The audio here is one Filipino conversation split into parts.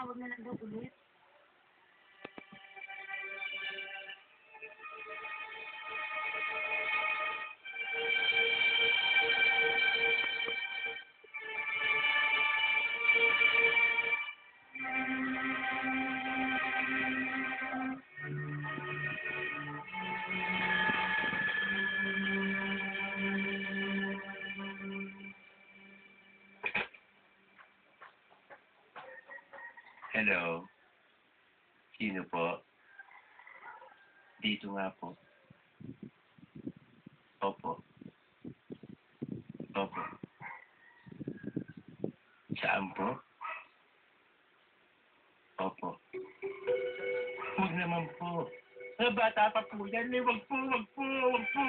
Tatawag na lang daw ulit. Hello? Sino po? Dito nga po. Opo. Opo. Saan po? Opo. Huwag naman po. Bata pa po yan eh. Wag po, wag po, wag po.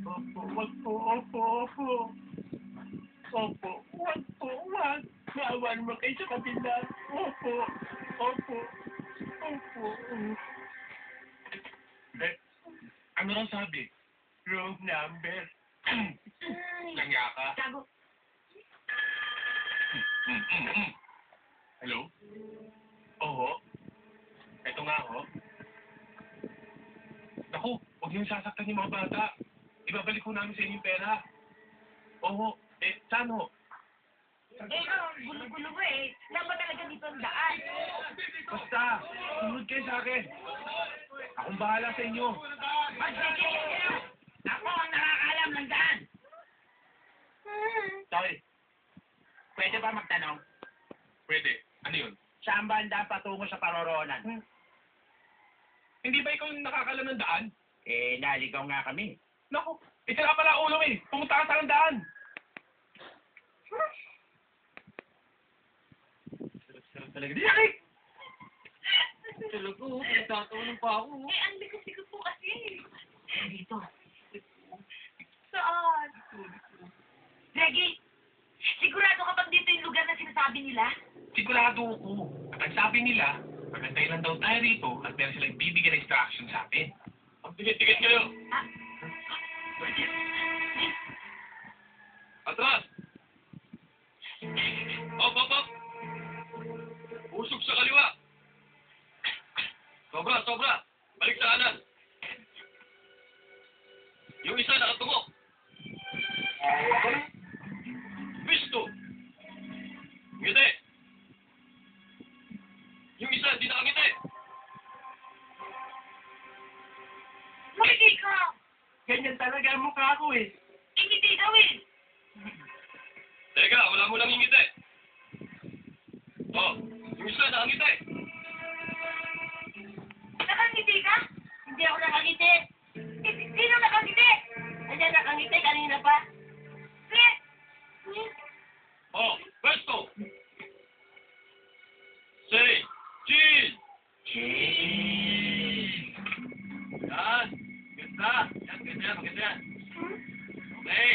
Opo, wag po, opo, opo. Opo, wag po, wag. Maawa naman kayo sa kabila. Opo, opo, opo. Ano ang sabi? Wrong number. Langya ka? Gago. Hello? Oo. Ito nga, ho. Naku, huwag niyong sasaktan yung mga bata. Ibabalik ko namin sa inyo yung pera. Oo. Saan ho? Gulo-gulo mo eh. Dapat talaga dito ang daan. Basta, sumunod kayo sa akin. Akong bahala sa inyo. Ako ang nakakaalam ng daan. Tay, Pwede ba magtanong? pwede. Ano yun? Saan ba ang daan patungo sa paroroonan? Hindi ba ikaw yung nakakalam ng daan? Naligaw nga kami. Naku, itira pala ulo eh. Pumunta ka sa daan. Sarap talaga. Di yakik! Talaga, pinagtatawanan pa ako. Eh, ang likot-likot po kasi. Dito. Saan? Reggie, sigurado ka bang dito yung lugar na sinasabi nila? Sigurado ko. At ang sabi nila, magantay lang daw tayo rito at meron silang bibigyan ng instruction sa atin. Ang ticket kayo! Ah, Atras! Op, op, op! Usog sa kaliwa! Sobra, sobra! Balik sa kanan! Yung isa nakatungo! Pisto! Ngiti! Yung isa hindi nakangiti! makikita ka! Ganyan talaga ang mukha ko eh! Ingiti gawin! Teka, wala mo lang ngiti! Oh, yung isa nakangiti! Nakangiti ka? Hindi ako nakangiti. Sino nakangiti? Ayan, nakangiti kanina pa. Sige! Oh, pwesto! Say, cheese! Cheese! Yan! Ganda! Yan, ganda yan, maganda yan. Okay!